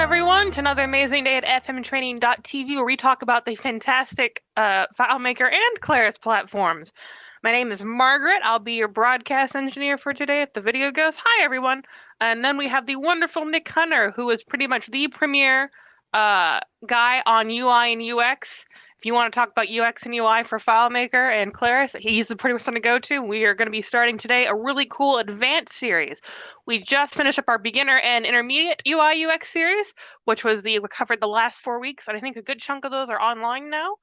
everyone, to another amazing day at fmtraining.tv where we talk about the fantastic FileMaker and Claris platforms. My name is Margaret. I'll be your broadcast engineer for today if the video goes. Hi, everyone. And then we have the wonderful Nick Hunter, who is pretty much the premier guy on UI and UX. If you want to talk about UX and UI for FileMaker and Claris, he's the pretty much one to go to. We are going to be starting today a really cool advanced series. We just finished up our beginner and intermediate UI UX series, which was we covered the last 4 weeks, and I think a good chunk of those are online now.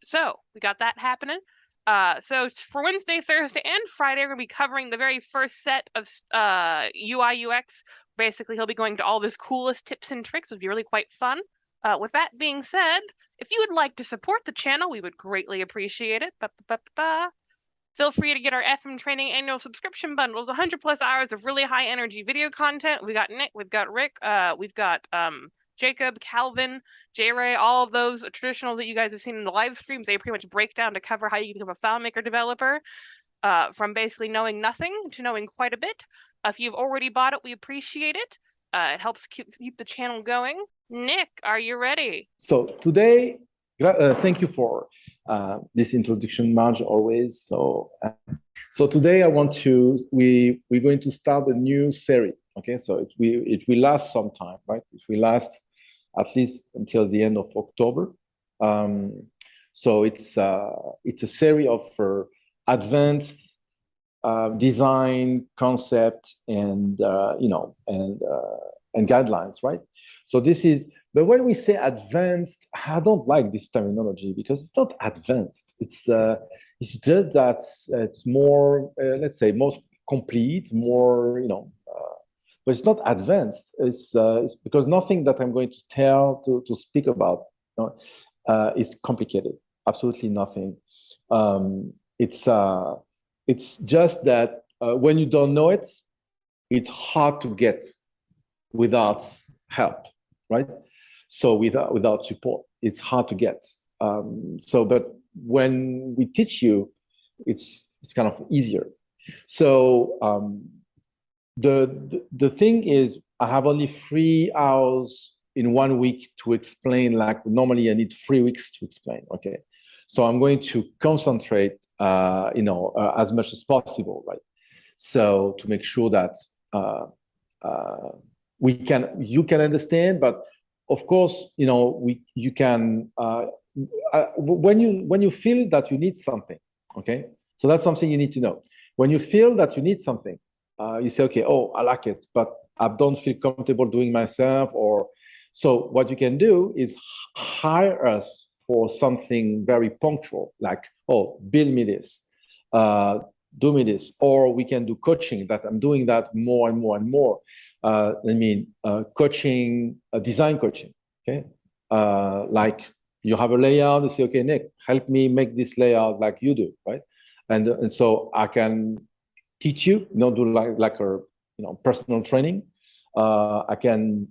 So we got that happening. So for Wednesday, Thursday, and Friday, we're going to be covering the very first set of UI UX. Basically, he'll be going to all of his coolest tips and tricks. It would be really quite fun. With that being said, if you would like to support the channel, we would greatly appreciate it. Feel free to get our FM Training annual subscription bundles, 100 plus hours of really high energy video content. We got Nick, we've got Rick, we've got Jacob, Calvin, J-Ray, all of those traditionals that you guys have seen in the live streams. They pretty much break down to cover how you can become a FileMaker developer, from basically knowing nothing to knowing quite a bit. If you've already bought it, we appreciate it. It helps keep the channel going. Nick, are you ready? So today, thank you for this introduction, Marge, always. So today we're going to start a new series. Okay, so it will last some time, right? It will last at least until the end of October. So it's a series of advanced design concept and and guidelines, right? So but when we say advanced, I don't like this terminology because it's not advanced. It's just that it's more, let's say, most complete, more, but it's not advanced. It's because nothing that I'm going to speak about is complicated. Absolutely nothing. It's just that when you don't know it, it's hard to get without help, right? So without support, it's hard to get. But when we teach you, it's kind of easier. So the thing is, I have only 3 hours in 1 week to explain. Like normally, I need 3 weeks to explain. Okay, so I'm going to concentrate, as much as possible, right? So to make sure that you can understand, but of course, you can when you feel that you need something. Okay, so that's something you need to know. When you feel that you need something, you say, okay, oh, I like it, but I don't feel comfortable doing myself. Or so what you can do is hire us for something very punctual, like, oh, build me this, do me this, or we can do coaching. That I'm doing that more and more and more. Coaching, design coaching. Okay, like you have a layout, and say, okay, Nick, help me make this layout like you do, right? And so I can teach you, do like a personal training. I can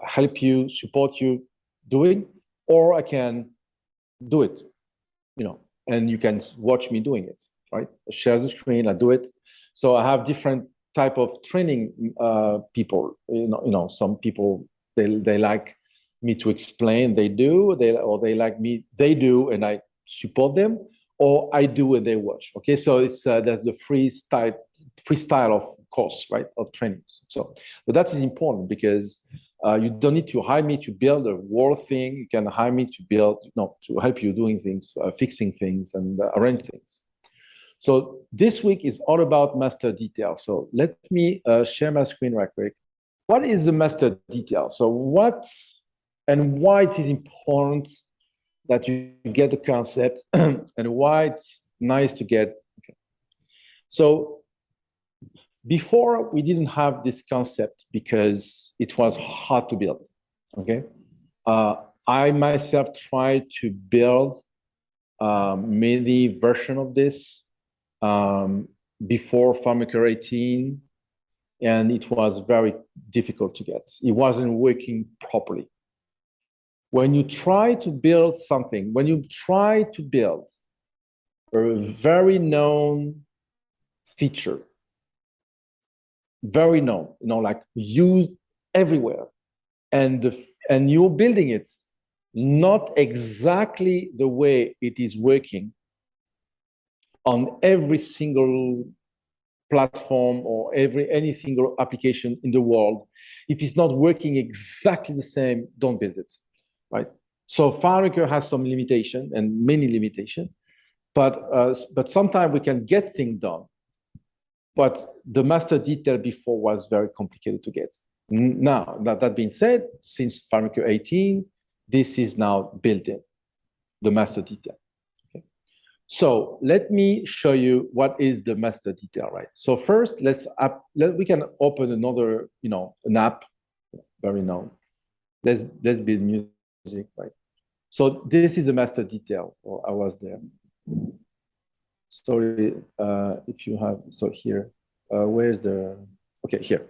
help you, support you doing, or I can do it, and you can watch me doing it, right? I share the screen, I do it. So I have different type of training people. Some people they like me to explain, they do, they like me, they do, and I support them, or I do and they watch. Okay, so it's that's the freestyle of course, right, of training. So, but that is important because you don't need to hire me to build a whole thing. You can hire me to build, to help you doing things, fixing things, and arrange things. So this week is all about master detail. So let me share my screen right quick. What is the master detail? So what and why it is important that you get the concept and why it's nice to get. Okay. So before we didn't have this concept because it was hard to build. Okay. I myself tried to build many versions of this before FileMaker 18, and it was very difficult to get. It wasn't working properly. When you try to build something, when you try to build a very known feature, very known, like used everywhere. And you're building it not exactly the way it is working on every single platform or any single application in the world. If it's not working exactly the same, don't build it, right? So FileMaker has some limitation and many limitations, but sometimes we can get things done. But the master detail before was very complicated to get. Now, that being said, since FileMaker 18, this is now built in, the master detail. Okay. So let me show you what is the master detail, right? So first, we can open another, an app, very known. Let's build music, right? So this is a master detail. Oh, I was there. Sorry, if you have, so here, where's the, okay, here.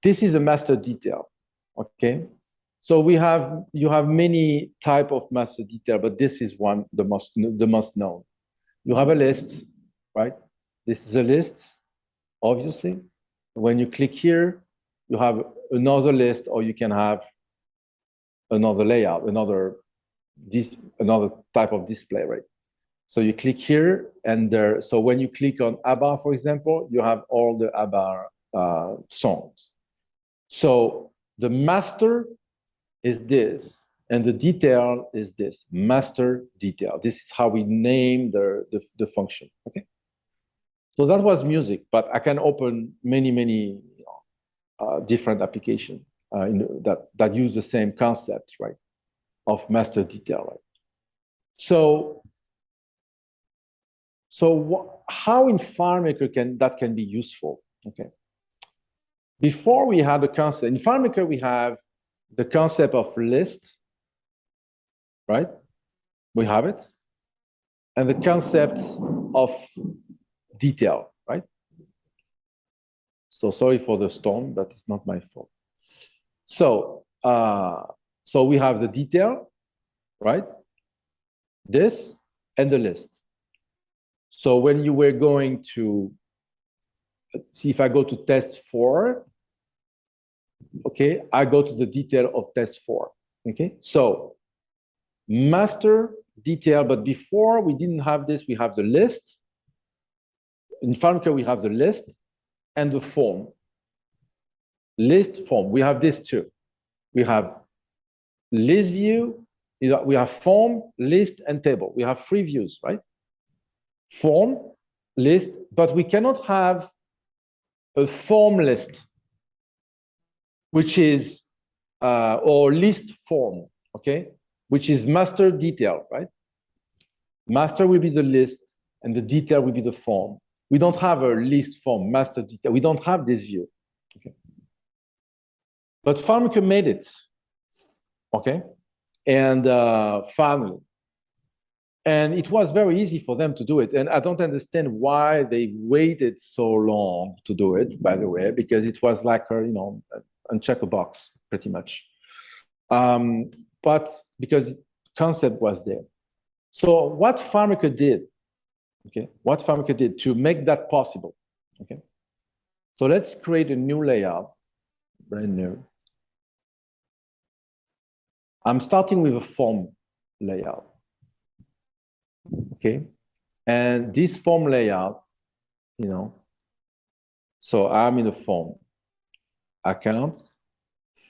This is a master detail, okay? So you have many type of master detail, but this is one, the most known. You have a list, right? This is a list, obviously. When you click here, you have another list, or you can have another layout, another type of display, right? So you click here, and there. So when you click on ABBA, for example, you have all the ABBA songs. So the master is this, and the detail is this, master detail. This is how we name the function, okay? So that was music, but I can open many different applications that use the same concept, right, of master detail, right? So how in FileMaker that can be useful, okay? Before we had a concept, in FileMaker we have the concept of list, right? We have it. And the concept of detail, right? So sorry for the storm, but it's not my fault. So we have the detail, right? This and the list. So when you were going to see, if I go to test 4, okay, I go to the detail of test 4, okay? So master detail, but before we didn't have this, we have the list. In FileMaker, we have the list and the form. List, form, we have this too. We have list view, we have form, list, and table. We have 3 views, right? Form, list, but we cannot have a form list, which is, or list form, okay? Which is master detail, right? Master will be the list, and the detail will be the form. We don't have a list form, master detail. We don't have this view, okay? But FileMaker made it, okay? And finally. And it was very easy for them to do it. And I don't understand why they waited so long to do it, by the way, because it was like, uncheck a box, pretty much. But because concept was there. So what FileMaker did, okay, what FileMaker did to make that possible, okay? So let's create a new layout, brand new. I'm starting with a form layout, okay? And this form layout, so I'm in a form, accounts,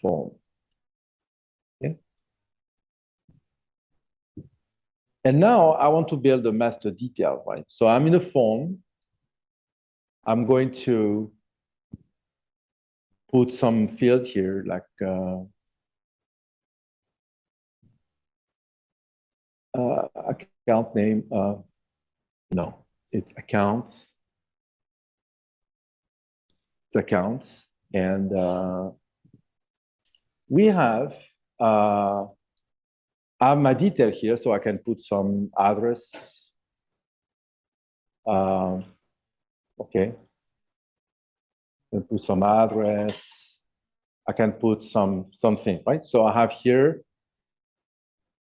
form, okay? And now I want to build a master detail, right? So I'm in a form. I'm going to put some field here, like account name. No, it's accounts. It's accounts. And we have I have my detail here, so I can put some address. Okay. I can put some address. I can put something, right? So I have here,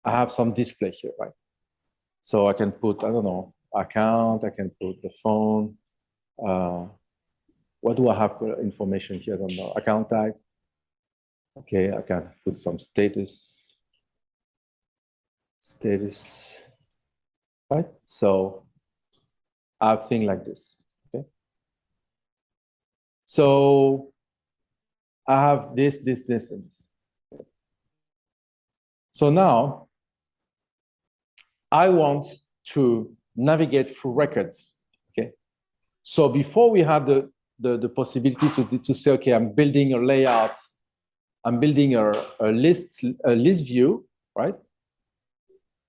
I have some display here, right? So I can put, I don't know, account, I can put the phone. What do I have information here? I don't know, account type. Okay, I can put some status, right? So I have things like this, okay? So I have this, and this. So now I want to navigate through records, okay? So before we had the possibility to say, okay, I'm building a layout, I'm building a list view, right?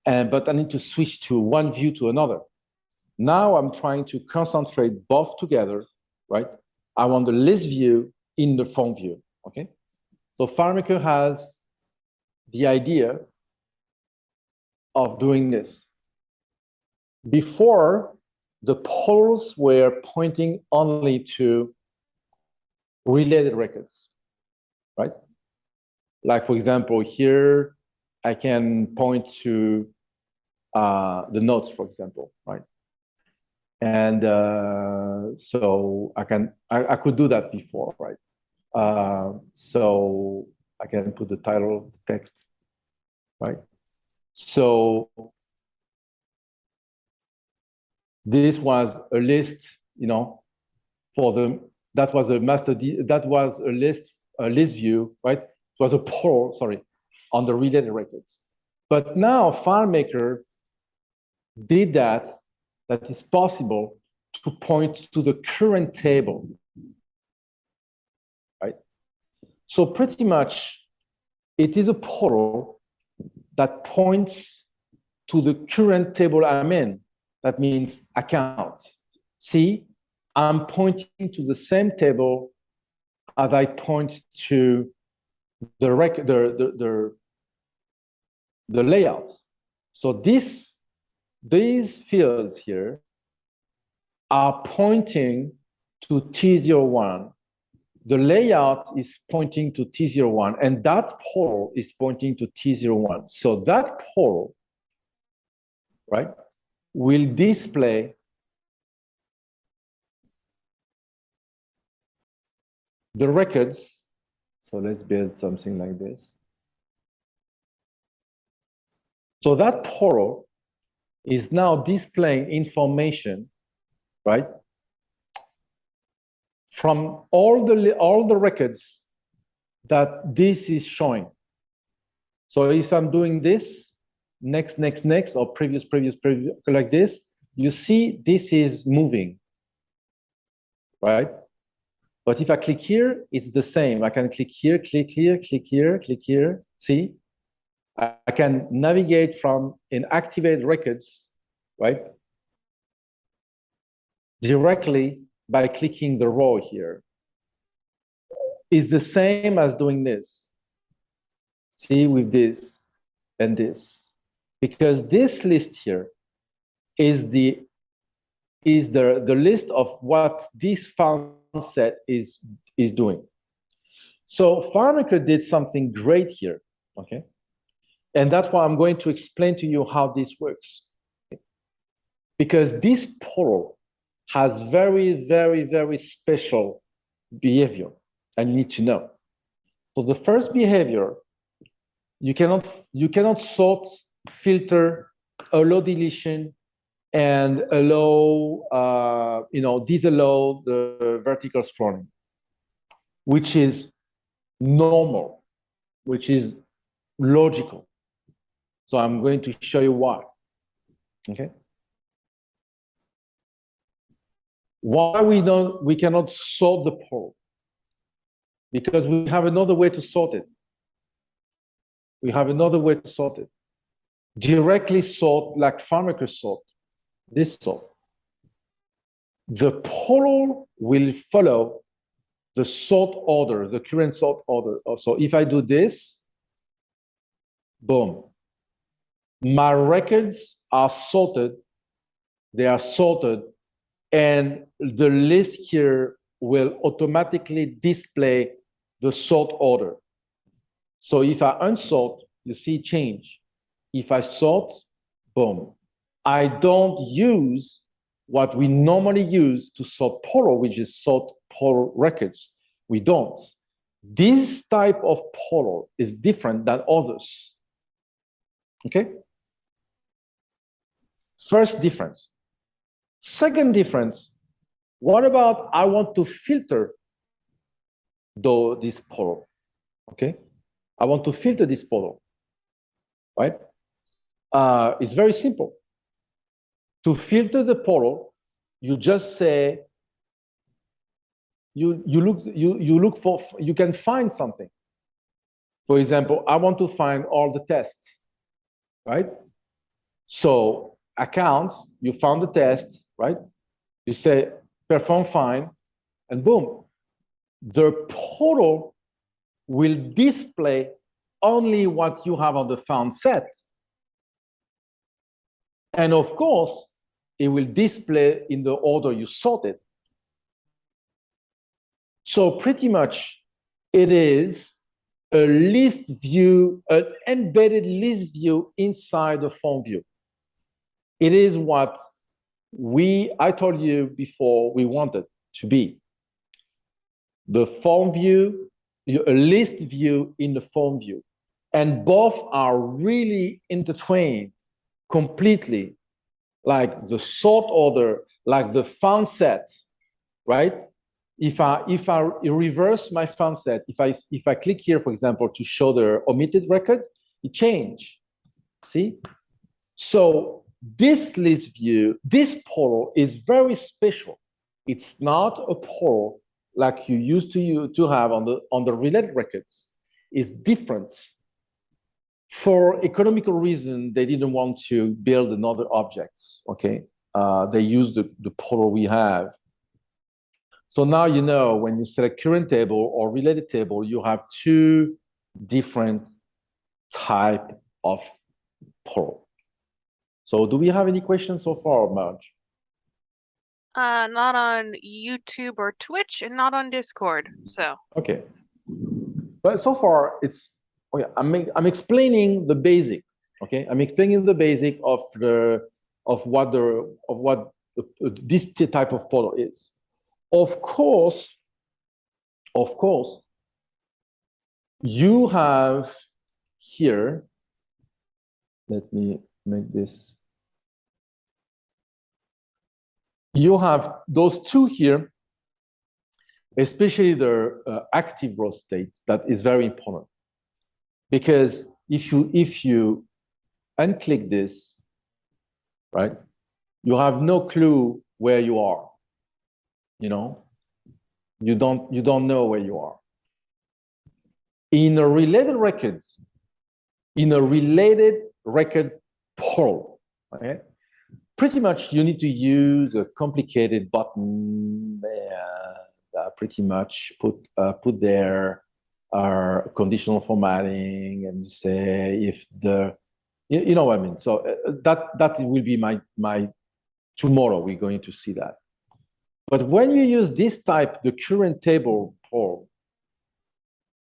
But I need to switch to one view to another. Now I'm trying to concentrate both together, right? I want the list view in the form view, okay? So FileMaker has the idea of doing this. Before, the polls were pointing only to related records, right? Like, for example, here, I can point to the notes, for example, right? And so I could do that before, right? So I can put the title, the text, right? So this was a list, you know, for the, that was a that was a list view, right? It was a poll, sorry, on the related records. But now FileMaker did that is possible to point to the current table, right? So pretty much it is a portal that points to the current table I'm in. That means accounts. See, I'm pointing to the same table as I point to the layout. So these fields here are pointing to T01. The layout is pointing to T01, and that portal is pointing to T01. So that portal, right, will display the records. So let's build something like this. So that portal is now displaying information, right, from all the records that this is showing. So if I'm doing this, next, or previous, like this, you see this is moving, right? But if I click here, it's the same. I can click here, click here, click here, click here. See? I can navigate from inactivated records, right? Directly by clicking the row here. It's the same as doing this. See, with this and this. Because this list here is the list of what this file set is doing. So FileMaker did something great here, okay? And that's why I'm going to explain to you how this works. Because this portal has very, very, very special behavior, and you need to know. So the first behavior, you cannot sort, filter, allow deletion, and allow, disallow the vertical scrolling, which is normal, which is logical. So I'm going to show you why, okay? Why we cannot sort the portal? Because we have another way to sort it. We have another way to sort it. Directly sort, like FileMaker sort, this sort. The portal will follow the sort order, the current sort order. So if I do this, boom, my records are sorted, they are sorted, and the list here will automatically display the sort order. So if I unsort, you see change. If I sort, boom. I don't use what we normally use to sort portal, which is sort portal records. We don't. This type of portal is different than others. Okay? First difference. Second difference, what about I want to filter this portal? Okay? I want to filter this portal, right? It's very simple. To filter the portal, you just say, you look for, you can find something. For example, I want to find all the tests, right? So accounts, you found the tests, right? You say perform find, and boom, the portal will display only what you have on the found set. And of course, it will display in the order you sorted. So pretty much it is a list view, an embedded list view inside the form view. It is what I told you before we wanted to be. The form view, a list view in the form view. And both are really intertwined completely, like the sort order, like the found set, right? If I reverse my found set, if I click here, for example, to show the omitted record, it changes. See? So this list view, this portal is very special. It's not a portal like you used to have on the related records. It's different. For economical reason, they didn't want to build another objects. Okay, they used the portal we have. So now you know when you select current table or related table, you have two different type of portal. So do we have any questions so far, Marge? Not on YouTube or Twitch, and not on Discord. So okay, but so far it's okay. I'm explaining the basic. Okay, I'm explaining the basic of what this type of portal is. Of course, you have here, let me make this. You have those two here, especially the active row state, that is very important. Because if you unclick this, right, you have no clue where you are. You know, you don't know where you are. In a related records, in a related record portal, okay, pretty much you need to use a complicated button and pretty much put there conditional formatting and say if the, you know what I mean. So that will be my tomorrow. We're going to see that. But when you use this type, the current table portal,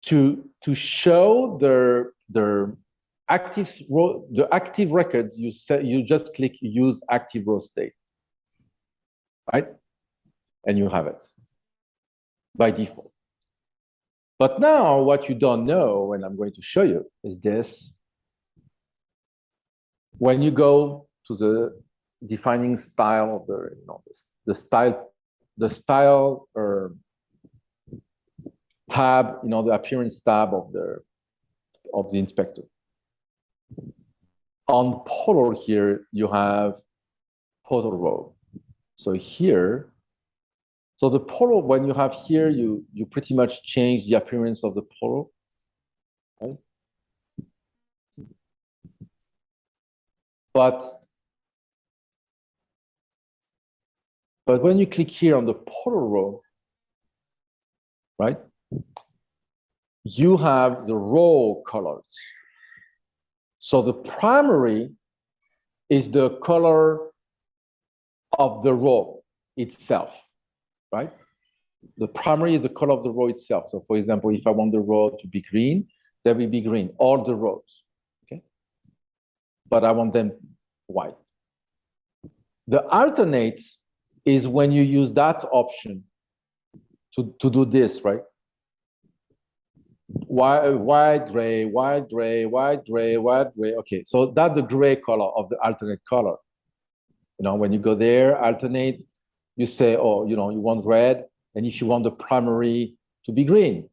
to show the active records, you just click use active row state, right? And you have it by default. But now what you don't know, and I'm going to show you, is this. When you go to the defining style of the style tab, the appearance tab of the inspector. On portal here, you have portal row. So here, so the portal, when you have here, you pretty much change the appearance of the portal, right? But when you click here on the portal row, right, you have the row colors. So the primary is the color of the row itself, right? The primary is the color of the row itself. So for example, if I want the row to be green, that will be green, all the rows, okay? But I want them white. The alternates is when you use that option to do this, right? white, gray, white, gray, white, gray, white, gray. Okay, so that's the gray color of the alternate color. You know, when you go there, alternate, you say, oh, you know, you want red, and if you want the primary to be green,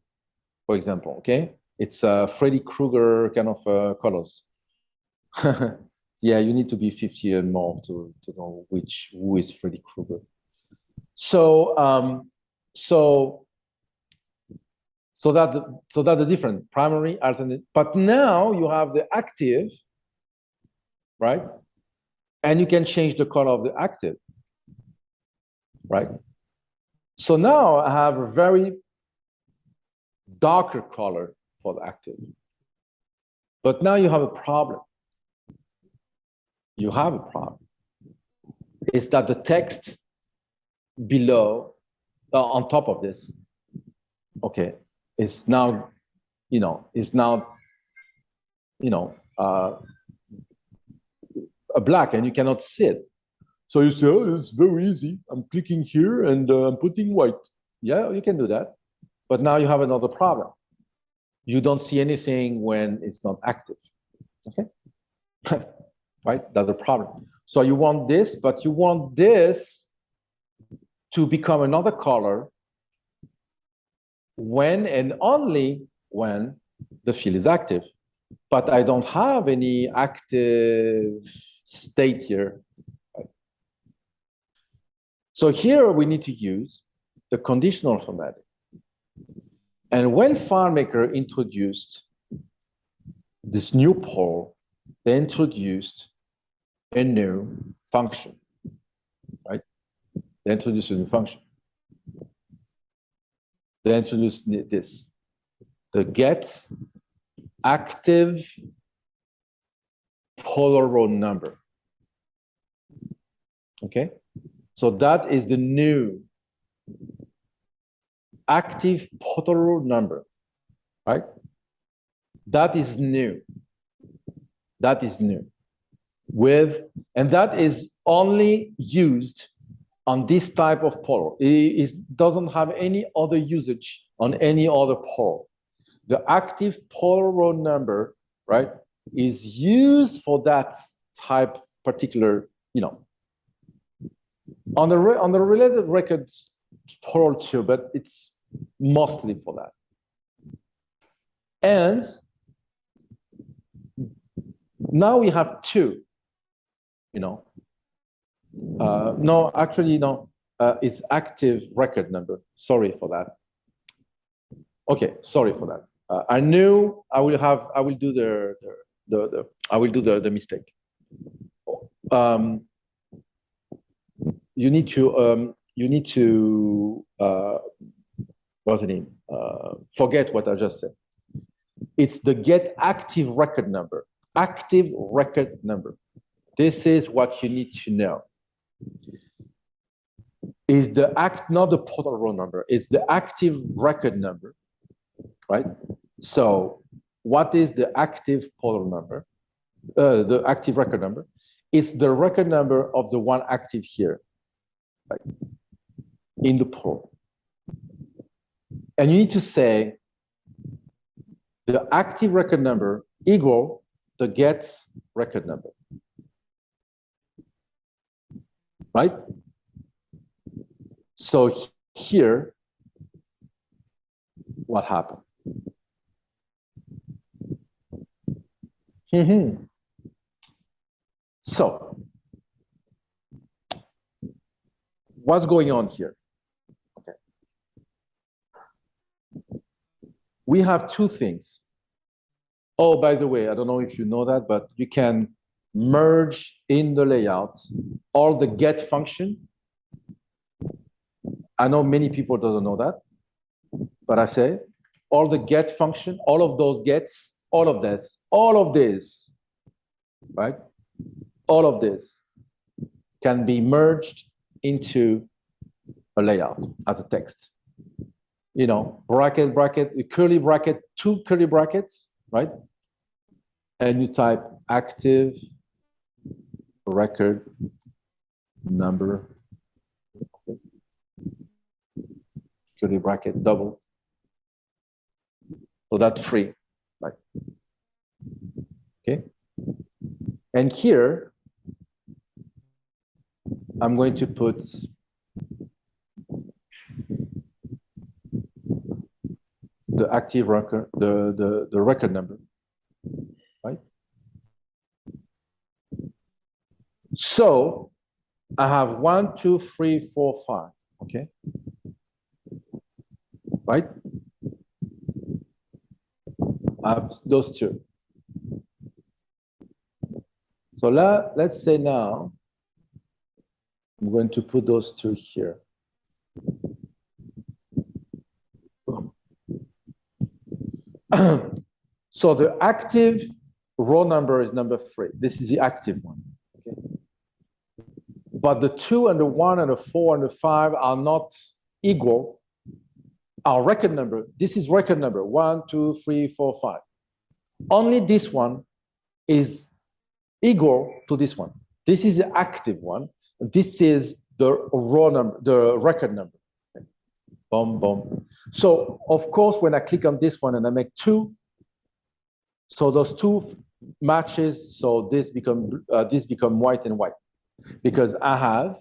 for example, okay? It's Freddy Krueger kind of colors. Yeah, you need to be 50 and more to know who is Freddy Krueger. So that's the different primary, alternate. But now you have the active, right? And you can change the color of the active, right? So now I have a very darker color for the active. But now you have a problem. You have a problem. It's that the text below, on top of this, okay, is now, a black, and you cannot see it. So you say, oh, it's very easy. I'm clicking here and I'm putting white. Yeah, you can do that. But now you have another problem. You don't see anything when it's not active. Okay? Right? That's a problem. So you want this, but you want this to become another color when and only when the field is active. But I don't have any active state here. So here we need to use the conditional formatting. And when FileMaker introduced this new poll, they introduced a new function, right? They introduced a new function. They introduced this, the get active polar row number. Okay? So that is the new active polar row number, right? That is new. That is new. And that is only used on this type of poll. It doesn't have any other usage on any other poll. The active polar row number, right, is used for that type particular, on the related records poll too, but it's mostly for that. And now we have two, no, actually, no, it's active record number. Sorry for that. Okay, sorry for that. I knew I will do the mistake. You need to what's the name? Forget what I just said. It's the get active record number. Active record number. This is what you need to know. Is the not the polar row number, it's the active record number, right? So what is the active polar number? The active record number? It's the record number of the one active here, right? In the poll. And you need to say the active record number equal the get record number. Right? So here, what happened? So, what's going on here? Okay. We have two things. Oh, by the way, I don't know if you know that, but you can merge in the layout all the get function. I know many people doesn't know that, but I say all the get function, all of those gets, all of this, right? All of this can be merged into a layout as a text. Bracket, bracket, curly bracket, two curly brackets, right? And you type active record number, curly bracket, double. So that's free, right? Okay. And here, I'm going to put the active record, the record number, right? So I have 1, 2, 3, 4, 5, okay? Right? I have those two. So let's say now, I'm going to put those two here. So the active row number is number 3. This is the active one. Okay? But the 2 and the 1 and the 4 and the 5 are not equal. Our record number, this is record number 1, 2, 3, 4, 5. Only this one is equal to this one. This is the active one. This is the row number, the record number. Okay. Boom, boom. So of course, when I click on this one and I make 2, so those 2 matches. So this become white and white, because I have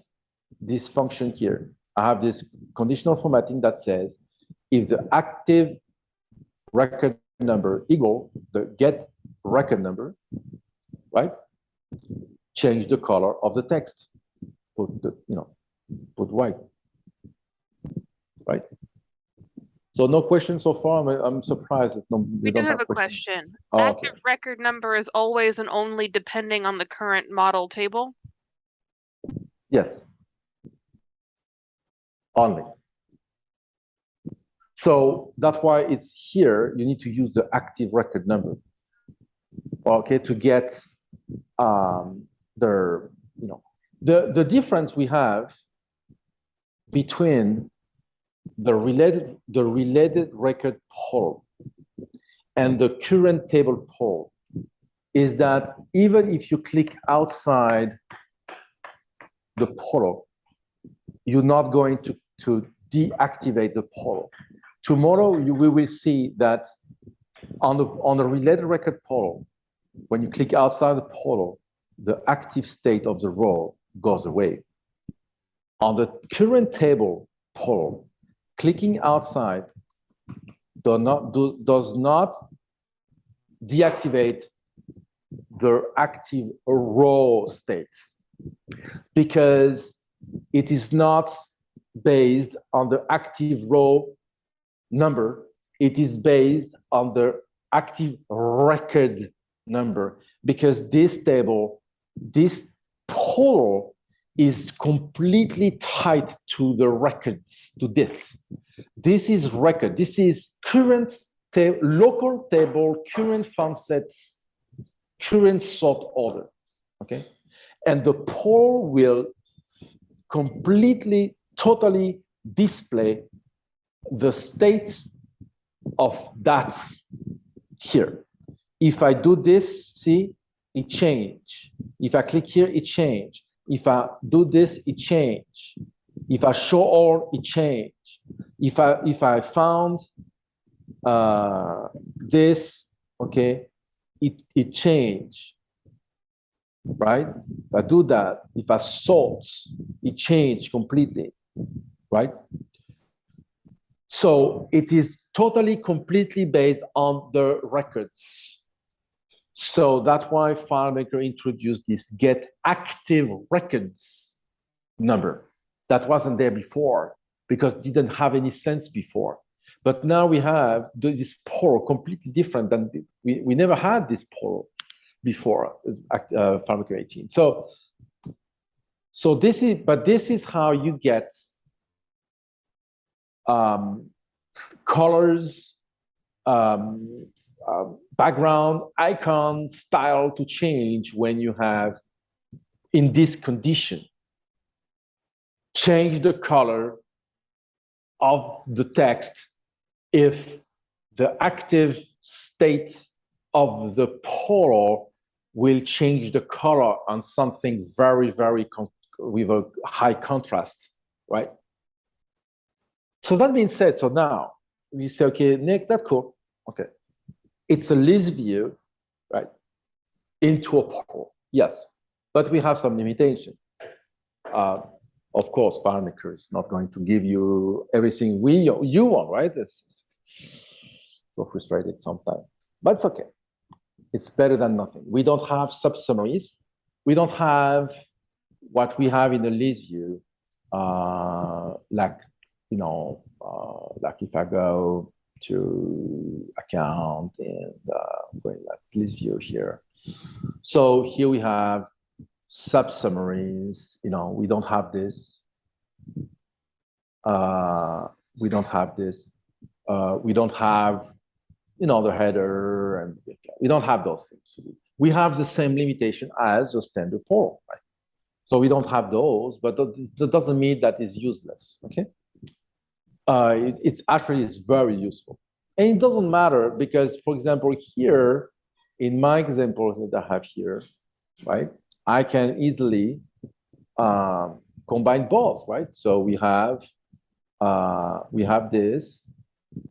this function here. I have this conditional formatting that says if the active record number equal the get record number, right? Change the color of the text. Put put white, right? So no questions so far. I'm surprised that we do have a question. Oh, active record number is always and only depending on the current model table? Yes. Only. So that's why it's here. You need to use the active record number, okay, to get the difference we have between the related record poll and the current table poll is that even if you click outside the poll, you're not going to deactivate the poll. Tomorrow, we will see that on the related record poll, when you click outside the poll, the active state of the row goes away. On the current table poll, clicking outside does not deactivate the active row states, because it is not based on the active row number. It is based on the active record number, because this table, this poll is completely tied to the records, to this. This is record. This is current local table, current font sets, current sort order, okay? And the poll will completely, totally display the states of that's here. If I do this, see, it change. If I click here, it change. If I do this, it change. If I show all, it change. If I found this, okay, it change, right? If I do that, if I sort, it change completely, right? So it is totally, completely based on the records. So that's why FileMaker introduced this get active records number. That wasn't there before, because it didn't have any sense before. But now we have this poll completely different than we never had this poll before FileMaker 18. So this is how you get colors, background, icon, style to change when you have in this condition. Change the color of the text if the active state of the poll will change the color on something very, very with a high contrast, right? So that being said, so now you say, okay, Nick, that's cool. Okay, it's a list view, right, into a portal. Yes, but we have some limitation. Of course, FileMaker is not going to give you everything you want, right? It's so frustrating sometimes, but it's okay. It's better than nothing. We don't have subsummaries. We don't have what we have in the list view, like if I go to account and I'm going like list view here. So here we have subsummaries. We don't have this. We don't have this. We don't have, the header, and we don't have those things. We have the same limitation as a standard portal, right? So we don't have those, but that doesn't mean that it's useless, okay? It's actually very useful. And it doesn't matter because, for example, here, in my example that I have here, right, I can easily combine both, right? So we have this,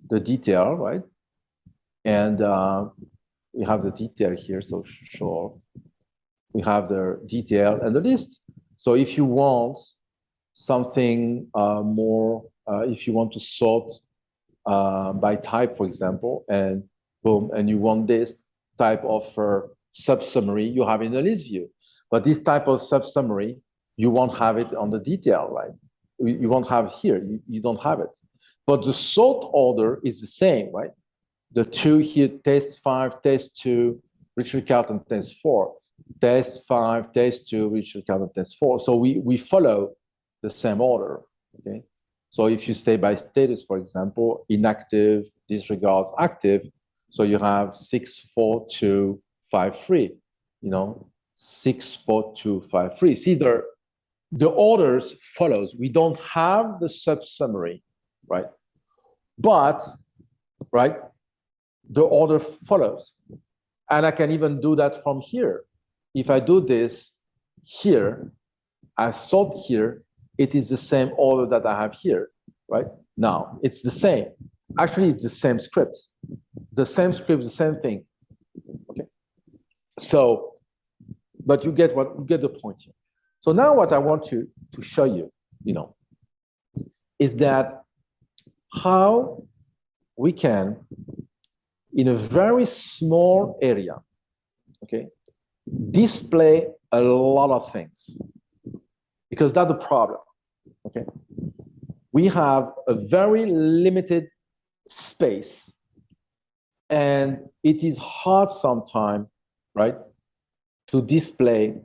the detail, right? And we have the detail here, so sure. We have the detail and the list. So if you want something more, if you want to sort by type, for example, and boom, and you want this type of subsummary, you have in the list view. But this type of subsummary, you won't have it on the detail, right? You won't have it here. You don't have it. But the sort order is the same, right? The two here, test 5, test 2, Richard Carlton, test 4. Test 5, test 2, Richard Carlton, test 4. So we follow the same order, okay? So if you stay by status, for example, inactive, disregards, active, so you have 6, 4, 2, 5, 3, 6, 4, 2, 5, 3. See, the orders follows. We don't have the subsummary, right? But, right, the order follows. And I can even do that from here. If I do this here, I sort here, it is the same order that I have here, right? Now, it's the same. Actually, it's the same script. The same script, the same thing, okay? So, but you get the point here. So now what I want to show you, is that how we can, in a very small area, okay, display a lot of things. Because that's the problem, okay? We have a very limited space, and it is hard sometimes, right, to display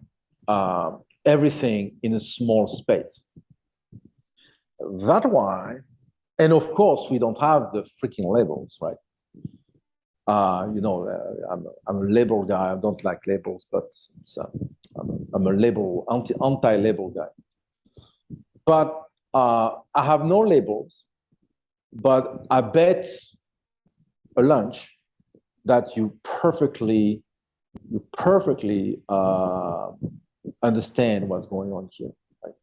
everything in a small space. That's why, and of course, we don't have the freaking labels, right? I'm a label guy. I don't like labels, but I'm a label anti-label guy. But I have no labels. But I bet a lunch that you perfectly understand what's going on here. Right?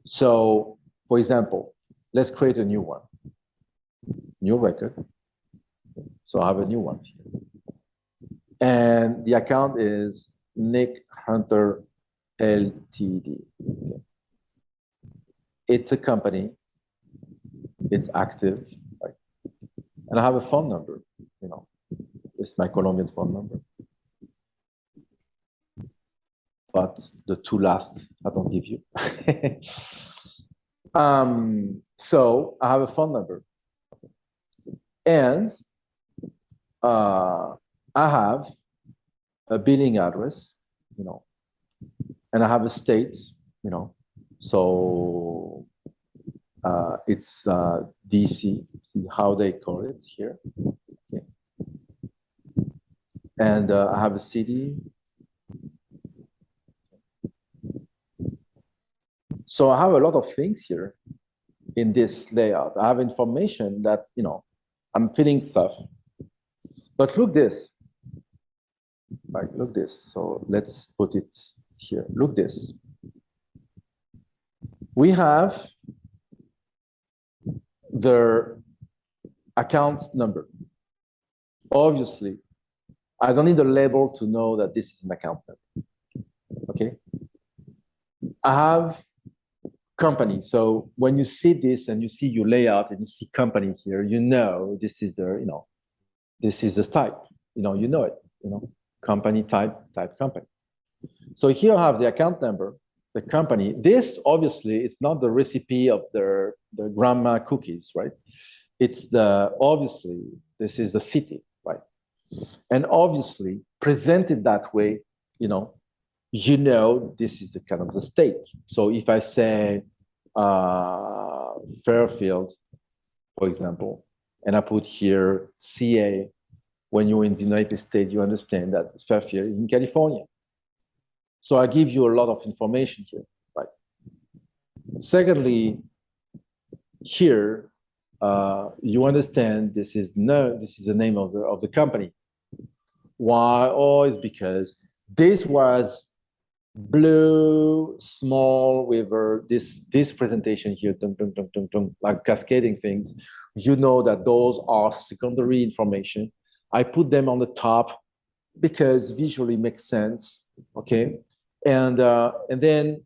So, for example, let's create a new one, new record. So I have a new one here. And the account is Nick Hunter Ltd. Okay. It's a company. It's active. Right? And I have a phone number. It's my Colombian phone number. But the two last, I don't give you. So I have a phone number. And I have a billing address, and I have a state, so it's DC, how they call it here. Okay. And I have a city. So I have a lot of things here in this layout. I have information that, I'm filling stuff. But look this. Right, look this. So let's put it here. Look this. We have the account number. obviously, I don't need a label to know that this is an account number. Okay. I have company. So when you see this and you see your layout and you see company here, you know this is the, this is the type. You know it. Company type company. So here I have the account number, the company. This obviously it's not the recipe of the grandma cookies, right? It's obviously this is the city, right? And obviously presented that way, this is the kind of the state. So if I say Fairfield, for example, and I put here CA, when you're in the United States, you understand that Fairfield is in California. So I give you a lot of information here, right? Secondly, here, you understand this is the name of the company. Why? Oh, it's because this was blue small with this presentation here, like cascading things. You know that those are secondary information. I put them on the top because visually makes sense. Okay, and then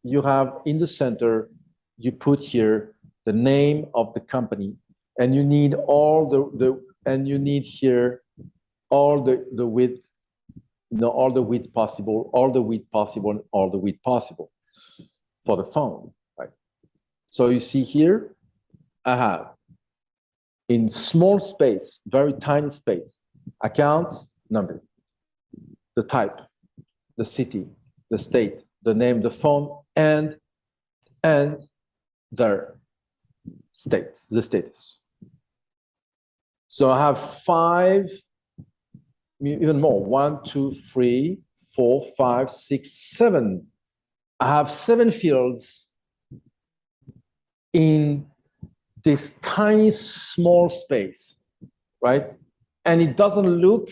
you have in the center, you put here the name of the company, and you need all here all the width, all the width possible, all the width possible, and all the width possible for the phone, right? So you see here, I have in small space, very tiny space, account number, the type, the city, the state, the name, the phone, and their states, the status. So I have 5, even more, 1, 2, 3, 4, 5, 6, 7. I have 7 fields in this tiny small space, right? And it doesn't look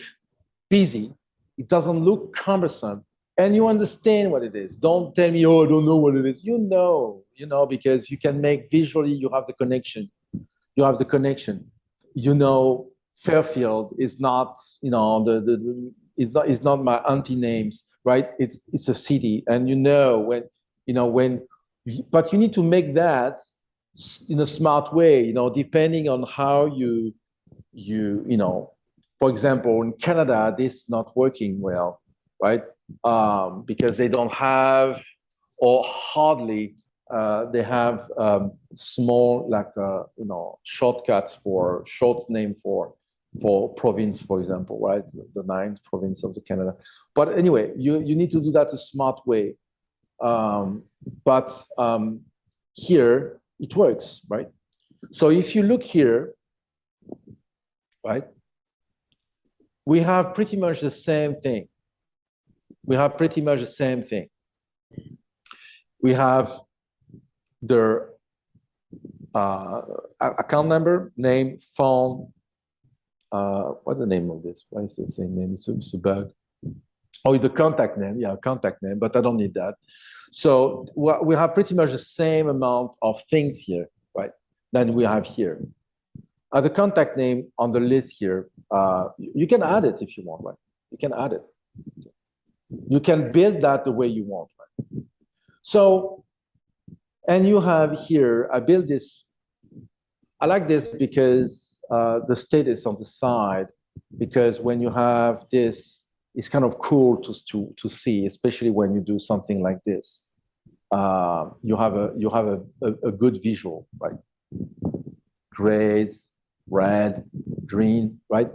busy. It doesn't look cumbersome. And you understand what it is. Don't tell me, oh, I don't know what it is. You know, because you can make visually, you have the connection. You have the connection. Fairfield is not, is not my auntie names, right? It's a city, and but you need to make that in a smart way, depending on how for example, in Canada, this is not working well, right? Because they don't have, or hardly, they have small, like shortcuts for short name for province, for example, right? The 9th province of the Canada. But anyway, you need to do that a smart way. But here it works, right? So if you look here, right, we have pretty much the same thing. We have the account number, name, phone. What's the name of this? Why is it the same name? It's a bug. Oh, it's the contact name. Yeah, contact name, but I don't need that. So we have pretty much the same amount of things here, right, than we have here. The contact name on the list here, you can add it if you want, right? You can add it. You can build that the way you want, right? So, and you have here, I built this. I like this because the status on the side, because when you have this, it's kind of cool to see, especially when you do something like this. You have a good visual, right? Grays, red, green, right?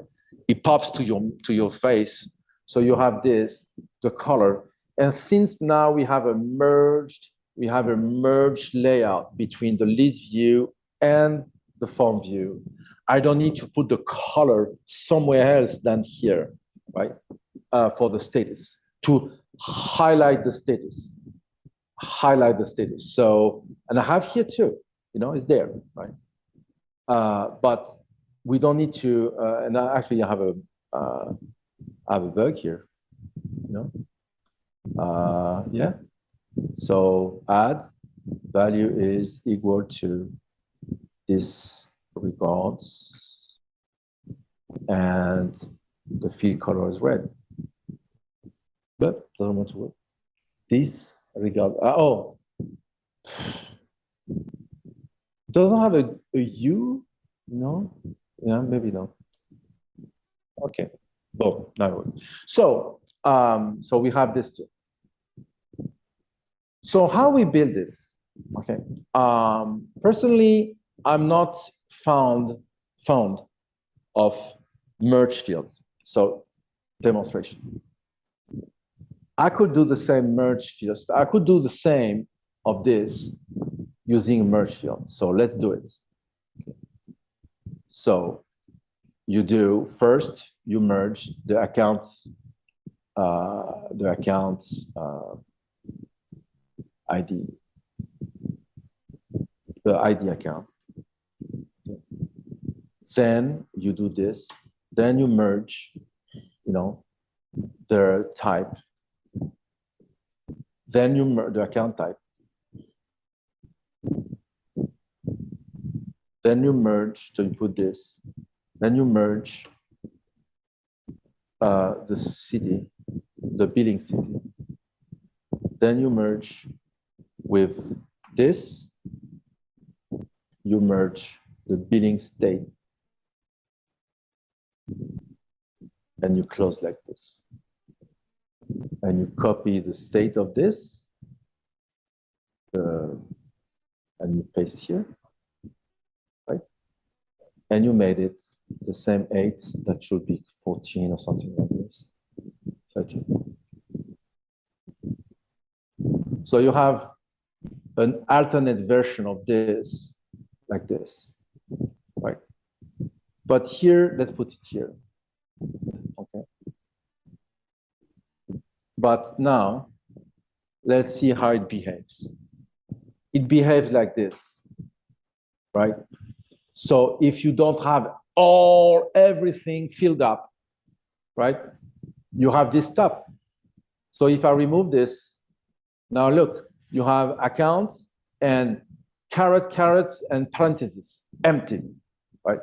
It pops to your face. So you have this, the color. And since now we have a merged layout between the list view and the form view, I don't need to put the color somewhere else than here, right? For the status, to highlight the status. So, and I have here too, it's there, right? But we don't need to, and actually I have a bug here, yeah. So add value is equal to this records and the field color is red. But doesn't want to work. This regard, doesn't have a U, no? Yeah, maybe no. Okay, boom, now it works. So we have this too. So how we build this? Okay. Personally, I'm not fond of merge fields. So demonstration. I could do the same merge fields. I could do the same of this using merge field. So let's do it. So you do first, you merge the accounts ID, the ID account. Then you do this. Then you merge, the type. Then you merge the account type. Then you merge, so you put this. Then you merge the city, the billing city. Then you merge with this. You merge the billing state. And you close like this. And you copy the state of this. And you paste here. Right? And you made it the same 8, that should be 14 or something like this. 13. So you have an alternate version of this, like this, right? But here, let's put it here, okay? But now, let's see how it behaves. It behaves like this, right? So if you don't have everything filled up, right? You have this stuff. So if I remove this, now look, you have accounts and carrots and parentheses, empty, right?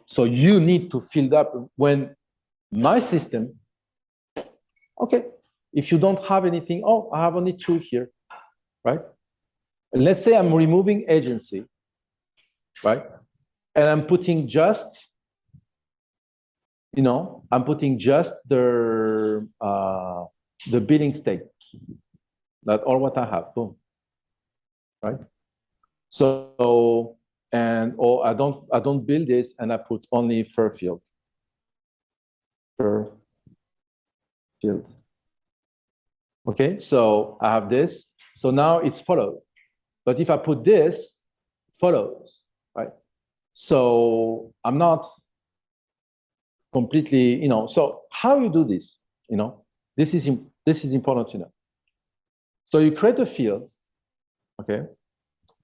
So you need to fill up when my system, okay, if you don't have anything, I have only 2 here, right? And let's say I'm removing agency, right? And I'm putting just, I'm putting just the billing state. That's all what I have, boom, right? So, I don't build this and I put only per field. Okay, so I have this. So now it's followed. But if I put this, follows, right? So I'm not completely, so how you do this, this is important to know. So you create a field, okay,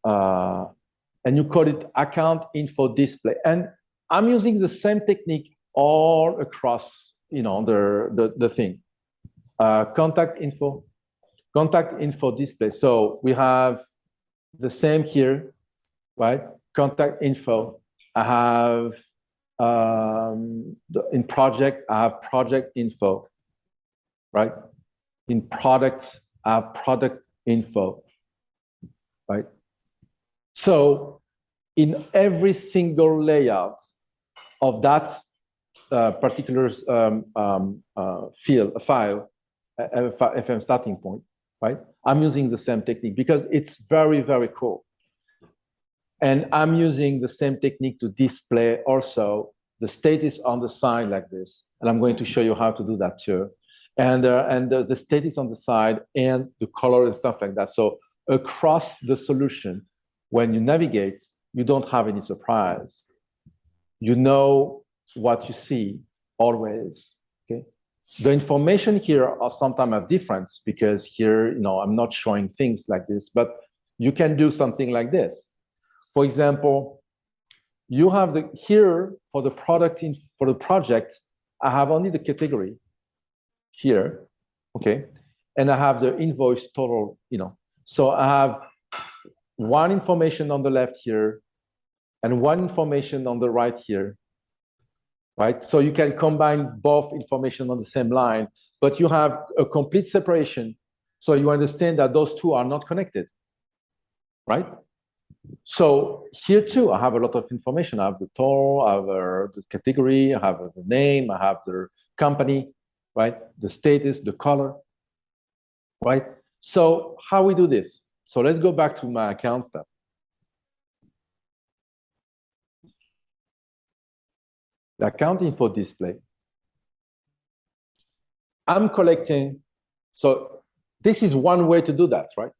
and you call it account info display. And I'm using the same technique all across, the thing. Contact info display. So we have the same here, right? Contact info. I have in project, I have project info, right? In products, I have product info, right? So in every single layout of that particular file, FM starting point, right? I'm using the same technique because it's very, very cool. And I'm using the same technique to display also the status on the side like this. And I'm going to show you how to do that too. And the status on the side and the color and stuff like that. So across the solution, when you navigate, you don't have any surprise. You know what you see always, okay? The information here are sometimes a difference because here, I'm not showing things like this, but you can do something like this. For example, you have here for the for the project, I have only the category here, okay? And I have the invoice total, So I have one information on the left here and one information on the right here, right? So you can combine both information on the same line, but you have a complete separation. So you understand that those two are not connected, right? So here too, I have a lot of information. I have the total, I have the category, I have the name, I have the company, right? The status, the color, right? So how we do this? So let's go back to my account stuff. The account info display. I'm collecting, so this is one way to do that, right?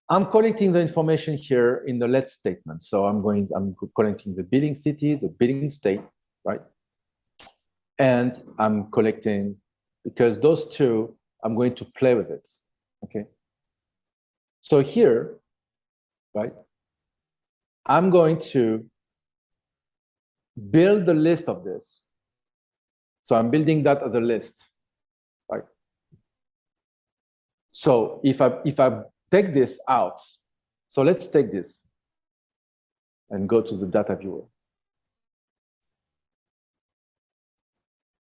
I'm collecting the information here in the let statement. So I'm collecting the billing city, the billing state, right? And I'm collecting, because those two, I'm going to play with it, okay? So here, right, I'm going to build the list of this. So I'm building that as a list, right? So if I take this out, so let's take this and go to the data viewer.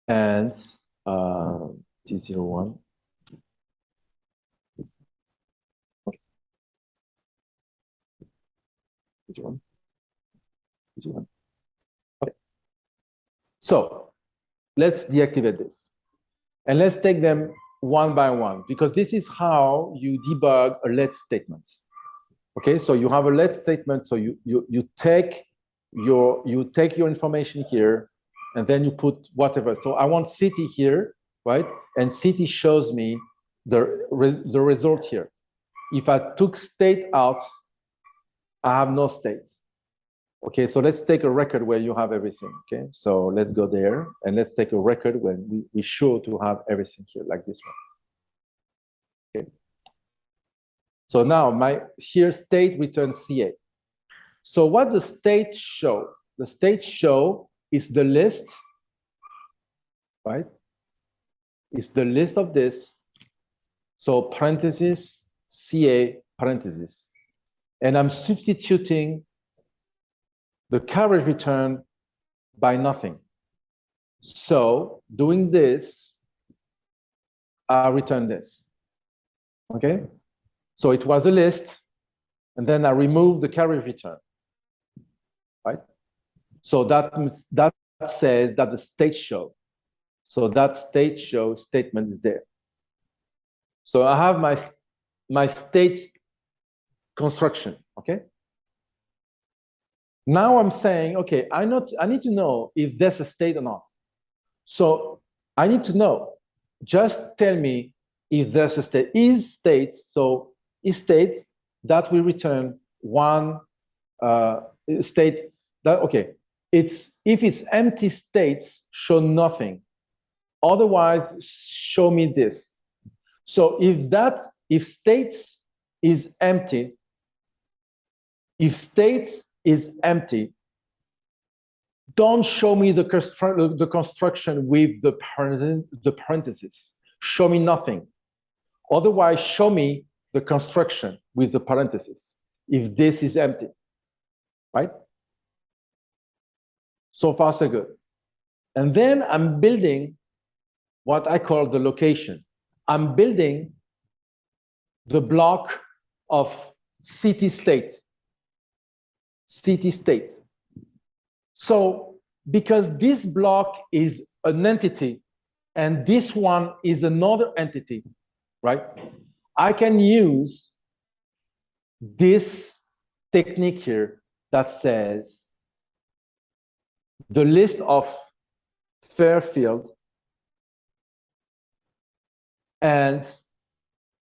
And T01. T01. T01. Okay. So let's deactivate this. And let's take them one by one, because this is how you debug a let statement. Okay, so you have a let statement, so you take your information here, and then you put whatever. So I want city here, right? And city shows me the result here. If I took state out, I have no state. Okay, so let's take a record where you have everything. Okay, so let's go there and let's take a record when we sure to have everything here, like this one. Okay. So now here state returns CA. So what the state show? The state show is the list, right? It's the list of this. So parentheses, CA, parentheses. And I'm substituting the carriage return by nothing. So doing this, I return this, okay? So it was a list, and then I remove the carriage return, right? So that says that the state show. So that state show statement is there. So I have my state construction, okay? Now I'm saying, okay, I need to know if there's a state or not. So I need to know, just tell me if there's a state. Is states, so is states that will return one state that, okay, if it's empty states, show nothing. Otherwise, show me this. So if states is empty, if states is empty, don't show me the construction with the parentheses. Show me nothing. Otherwise, show me the construction with the parentheses if this is empty, right? So far, so good. And then I'm building what I call the location. I'm building the block of city state. City state. So because this block is an entity and this one is another entity, right? I can use this technique here that says the list of Fairfield and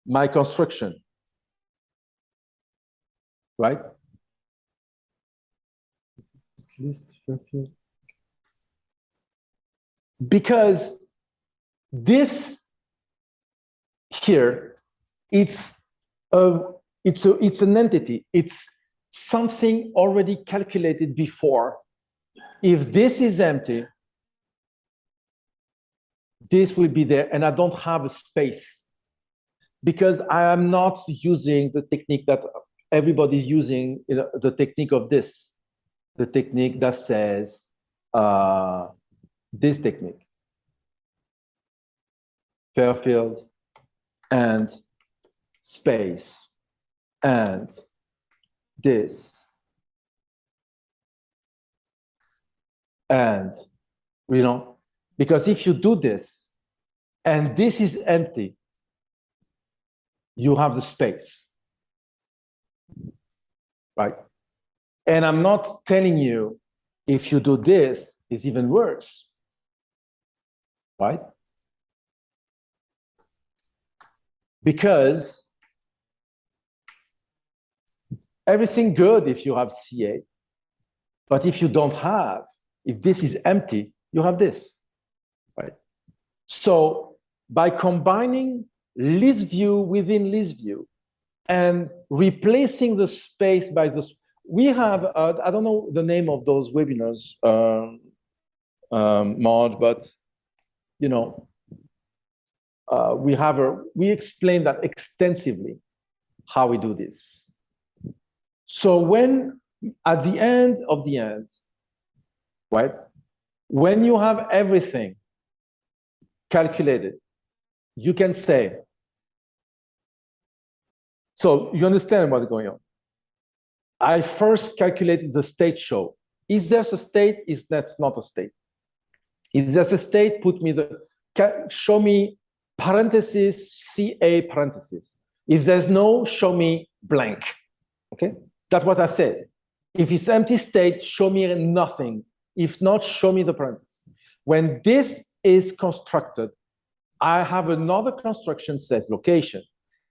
my construction, right? List Fairfield. Because this here, it's an entity. It's something already calculated before. If this is empty, this will be there, and I don't have a space because I am not using the technique that everybody's using, the technique of this, the technique that says this technique, Fairfield and space and this and, because if you do this and this is empty, you have the space, right? And I'm not telling you if you do this, it's even worse, right? Because everything good if you have CA, but if you don't have, if this is empty, you have this, right? So by combining list view within list view and replacing the space by the, we have, I don't know the name of those webinars, Marge, but we explain that extensively, how we do this. So when, at the end of the end, right, when you have everything calculated, you can say, so you understand what's going on. I first calculated the state show. Is there a state? Is that not a state? If there's a state, put me show me parentheses, CA parentheses. If there's no, show me blank. Okay, that's what I said. If it's empty state, show me nothing. If not, show me the parentheses. When this is constructed, I have another construction says location.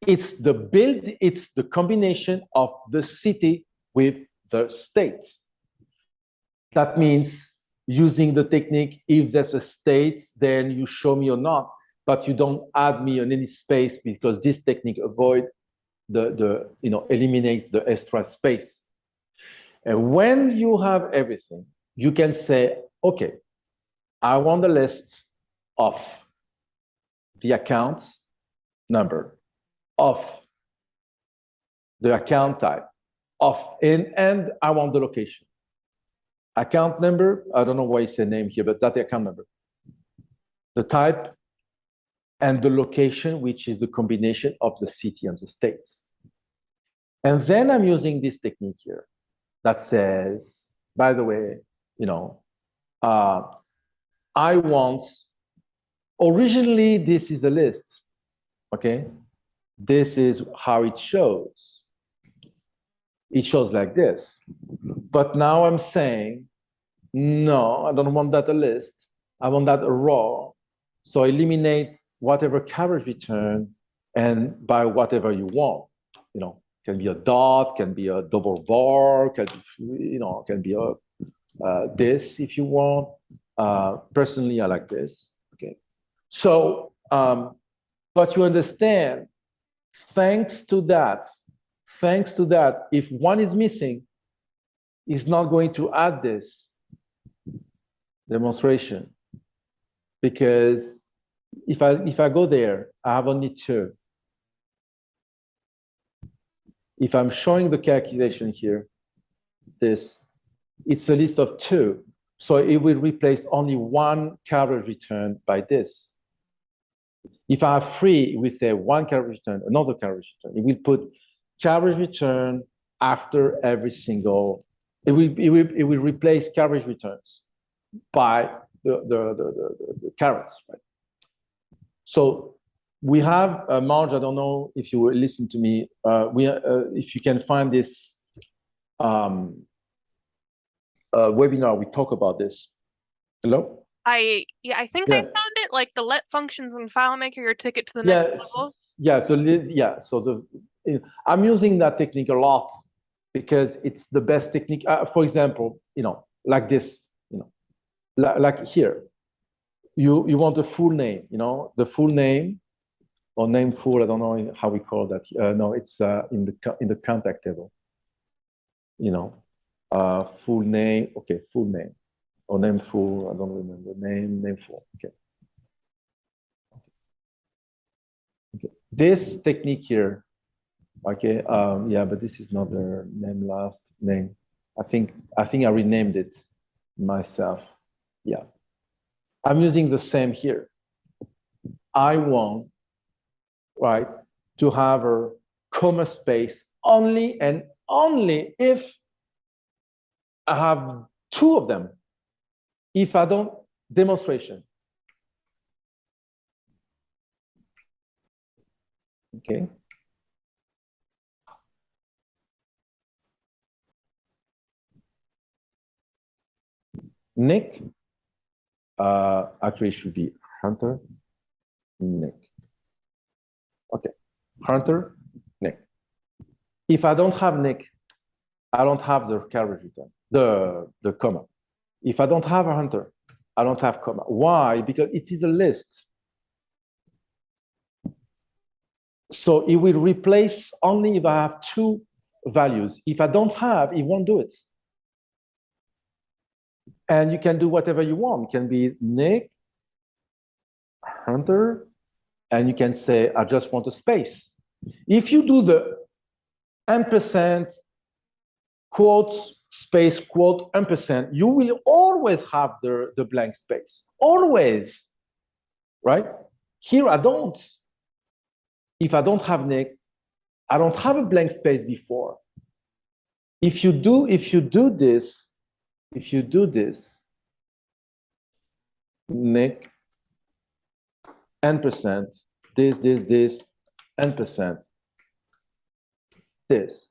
It's the build, it's the combination of the city with the state. That means using the technique, if there's a state, then you show me or not, but you don't add me on any space because this technique avoid eliminates the extra space. And when you have everything, you can say, okay, I want the list of the accounts number, of the account type, and I want the location. Account number, I don't know why it's a name here, but that's the account number. The type and the location, which is the combination of the city and the states. And then I'm using this technique here that says, by the way, I want, originally this is a list, okay? This is how it shows. It shows like this. But now I'm saying, no, I don't want that a list. I want that a row. So eliminate whatever carriage return and by whatever you want. Can be a dot, can be a double var, can be a this if you want. Personally, I like this. Okay. So, but you understand, thanks to that, if one is missing, it's not going to add this demonstration, because if I go there, I have only two. If I'm showing the calculation here, it's a list of two. So it will replace only one carriage return by this. If I have three, we say one carriage return, another carriage return. It will put carriage return after every single. It will replace carriage returns by the carrots, right? So we have Marge. I don't know if you will listen to me. If you can find this webinar, we talk about this. Hello? I think I found it, like the let functions in FileMaker your ticket to the next level. So I'm using that technique a lot because it's the best technique. For example, like this, like here, you want the full name, the full name or name full. I don't know how we call that. No, it's in the contact table. Full name. Okay, full name or name full. I don't remember name full. Okay. This technique here. Okay. But this is not the name last name. I think I renamed it myself. Yeah. I'm using the same here. I want, right, to have a comma space only and only if I have two of them. If I don't, demonstration. Okay. Nick, actually it should be Hunter, Nick. Okay, Hunter, Nick. If I don't have Nick, I don't have the carriage return, the comma. If I don't have a Hunter, I don't have comma. Why? Because it is a list. So it will replace only if I have two values. If I don't have, it won't do it. And you can do whatever you want. It can be Nick, Hunter, and you can say, I just want a space. If you do the ampersand, quote, space, quote, ampersand, you will always have the blank space. Always, right? Here I don't. If I don't have Nick, I don't have a blank space before. If you do this, Nick, ampersand, this, ampersand, this,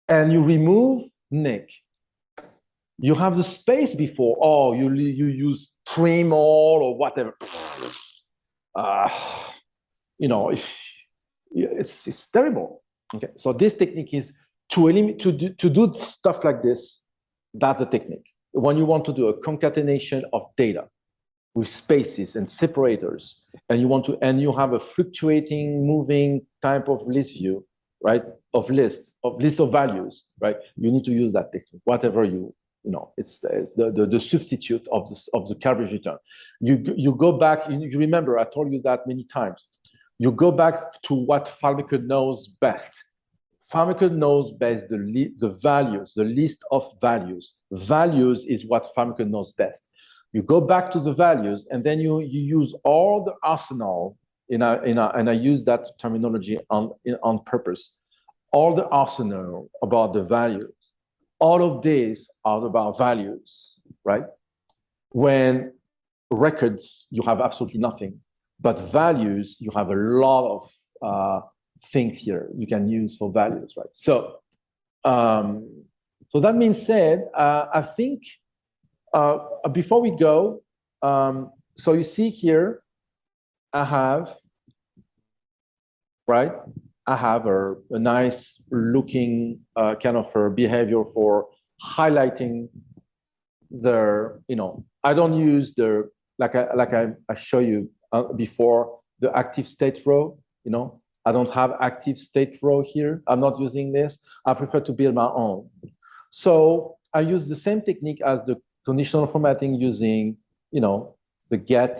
and you remove Nick, you have the space before. Oh, you use trim all or whatever. You know, it's terrible. Okay, so this technique is to do stuff like this. That's the technique. When you want to do a concatenation of data with spaces and separators, and you have a fluctuating, moving type of list view, right? Of list of values, right? You need to use that technique. Whatever it's the substitute of the carriage return. You go back. You remember I told you that many times. You go back to what FileMaker knows best. FileMaker knows best the values, the list of values. Values is what FileMaker knows best. You go back to the values, and then you use all the arsenal. And I use that terminology on purpose. All the arsenal about the values. All of these are about values, right? When records, you have absolutely nothing. But values, you have a lot of things here you can use for values, right? So, so that being said, I think before we go, so you see here, I have a nice looking kind of a behavior for highlighting I don't use like I show you before, the active state row. I don't have active state row here. I'm not using this. I prefer to build my own. So I use the same technique as the conditional formatting using, the get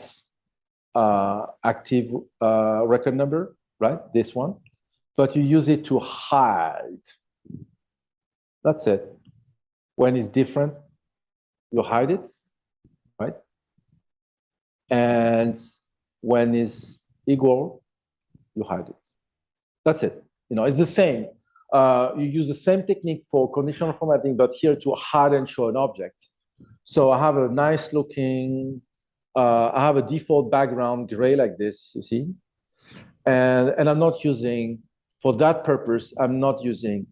active record number, right? This one. But you use it to hide. That's it. When it's different, you hide it, right? And when it's equal, you hide it. That's it. It's the same. You use the same technique for conditional formatting, but here to hide and show an object. So I have a nice looking, I have a default background gray like this, you see? And I'm not using, for that purpose, I'm not using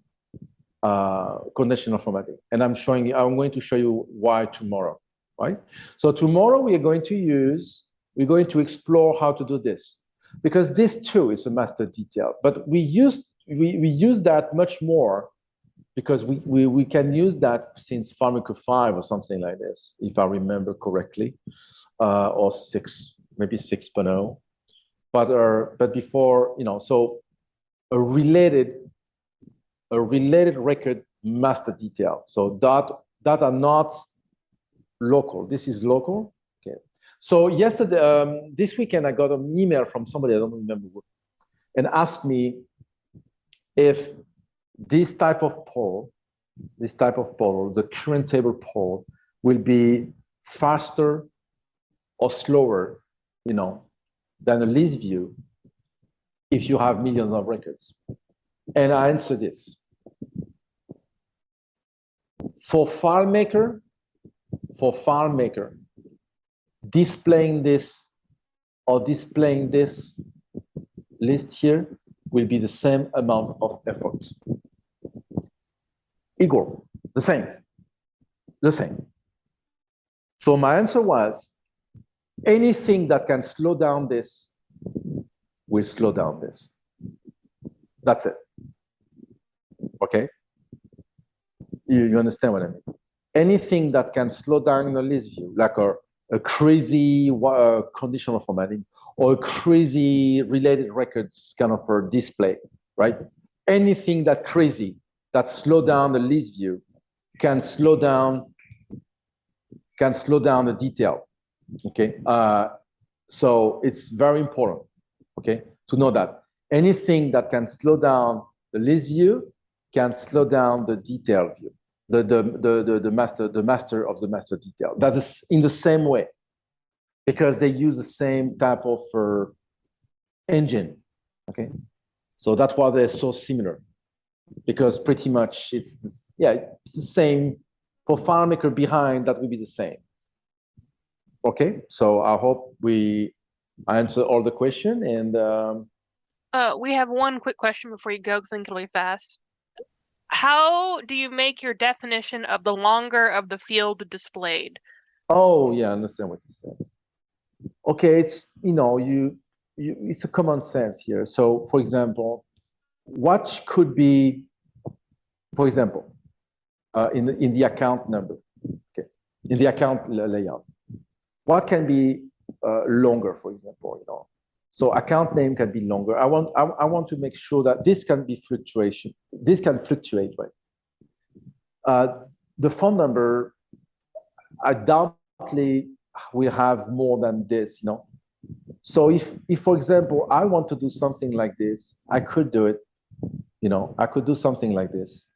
conditional formatting. And I'm going to show you why tomorrow, right? So tomorrow we're going to explore how to do this, because this too is a master detail, but we use that much more because we can use that since FileMaker 5 or something like this, if I remember correctly, or 6, maybe 6.0. But before, so a related record master detail. So that are not local. This is local. Okay. So yesterday, this weekend, I got an email from somebody, I don't remember who, and asked me if this type of poll, the current table poll, will be faster or slower, than a list view if you have millions of records? And I answer this. For FileMaker, displaying this or displaying this list here will be the same amount of effort. Equal, the same. So my answer was, anything that can slow down this will slow down this. That's it. Okay? You understand what I mean? Anything that can slow down the list view, like a crazy conditional formatting or a crazy related records kind of a display, right? Anything that crazy that slow down the list view can slow down the detail. Okay, so it's very important, okay, to know that anything that can slow down the list view can slow down the detail view, the master of the master detail. That is in the same way, because they use the same type of engine. Okay, so that's why they're so similar, because pretty much it's the same. For FileMaker behind, that will be the same. Okay, so I hope I answered all the question. And we have one quick question before you go, because I think it'll be fast. How do you make your definition of the longer of the field displayed? Oh yeah, I understand what you said. Okay, it's it's a common sense here. So for example, what could be, for example, in the account number, okay, in the account layout, what can be longer, for example, So account name can be longer. I want to make sure that this can be fluctuation. This can fluctuate, right? The phone number, I doubtly will have more than this, So if for example, I want to do something like this, I could do it, I could do something like this,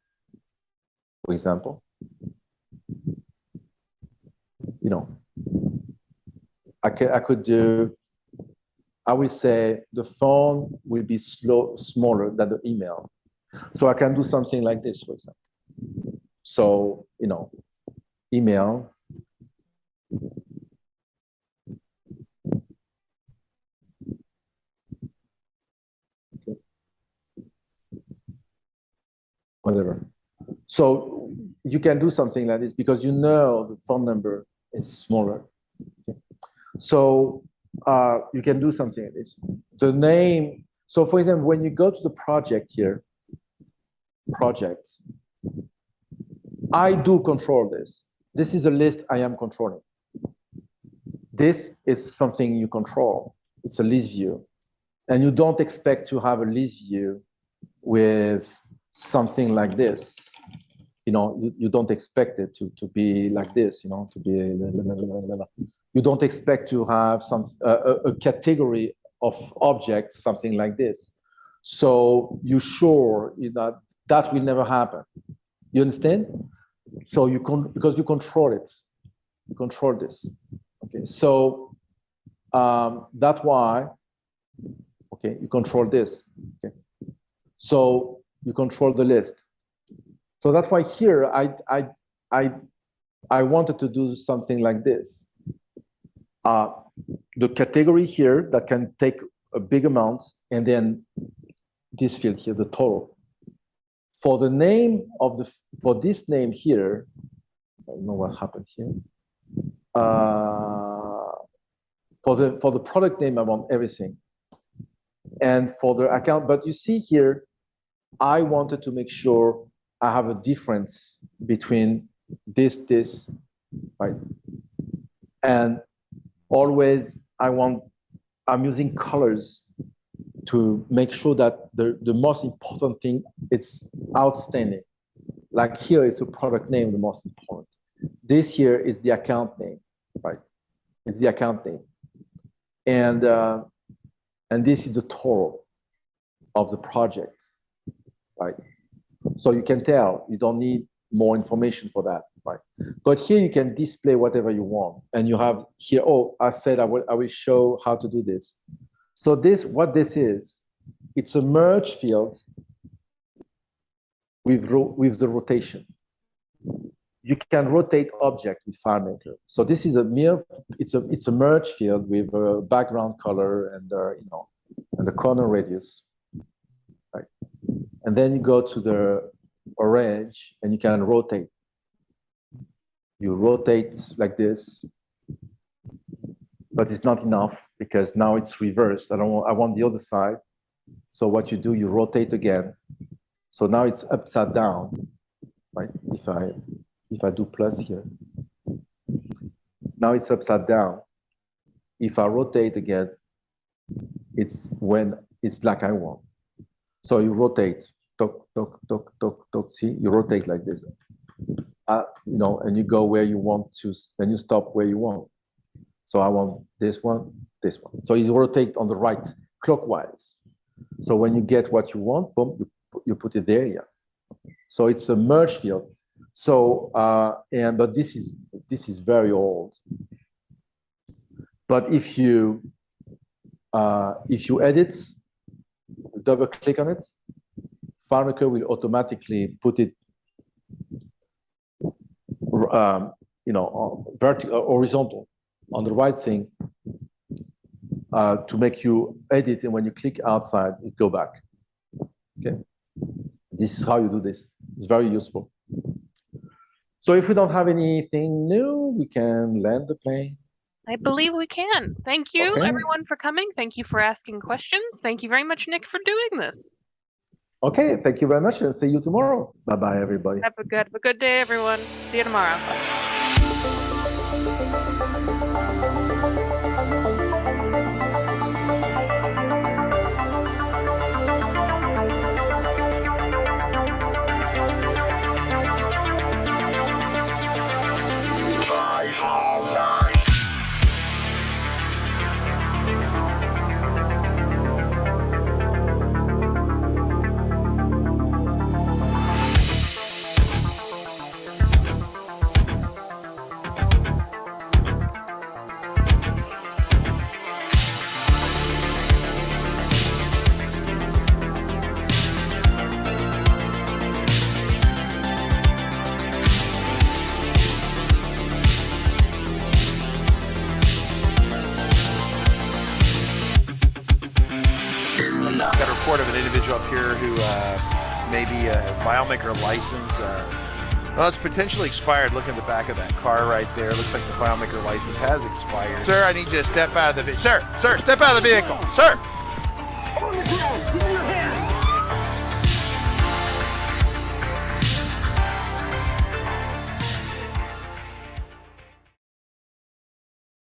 for example, I could do, I will say the phone will be smaller than the email. So I can do something like this, for example. So, email. Okay. Whatever. So you can do something like this because the phone number is smaller. Okay. So you can do something like this. The name, so for example, when you go to the project here, projects, I do control this. This is a list I am controlling. This is something you control. It's a list view. And you don't expect to have a list view with something like this. You don't expect it to be like this, to be, you don't expect to have a category of objects, something like this. So you're sure that will never happen. You understand? So because you control it, you control this. Okay, so that's why. Okay, you control this. Okay, so you control the list. So that's why here I wanted to do something like this. The category here that can take a big amount, and then this field here, the total. For the name for this name here, I don't know what happened here. For the product name, I want everything. And for the account, but you see here, I wanted to make sure I have a difference between this, right? And always I'm using colors to make sure that the most important thing, it's outstanding. Like here is the product name, the most important. This here is the account name, right? It's the account name. And this is the total of the project, right? So you can tell, you don't need more information for that, right? But here you can display whatever you want. And you have here, oh, I said I will show how to do this. So what this is, it's a merge field with the rotation. You can rotate object with FileMaker. So this is it's a merge field with a background color and and the corner radius, right? And then you go to the orange and you can rotate. You rotate like this, but it's not enough because now it's reversed. I want the other side. So what you do, you rotate again. So now it's upside down, right? If I do plus here, now it's upside down. If I rotate again, it's like I want. So you rotate, toc, toc, toc, toc, toc. See, you rotate like this. And you go where you want to, and you stop where you want. So I want this one, this one. So you rotate on the right, clockwise. So when you get what you want, boom, you put it there, yeah. So it's a merge field. So but this is very old. But if you edit, double click on it, FileMaker will automatically put it vertical, horizontal on the right thing to make you edit, and when you click outside, it go back. Okay, this is how you do this. It's very useful. So if we don't have anything new, we can land the plane. I believe we can. Thank you, everyone, for coming. Thank you for asking questions. Thank you very much, Nick, for doing this. Okay, thank you very much, and see you tomorrow. Bye-bye, everybody. Have a good day, everyone. See you tomorrow. Got a report of an individual up here who may be a FileMaker license. Well, it's potentially expired. Look at the back of that car right there. Looks like the FileMaker license has expired. Sir, I need you to step out of the vehicle. Sir, step out of the vehicle. Sir.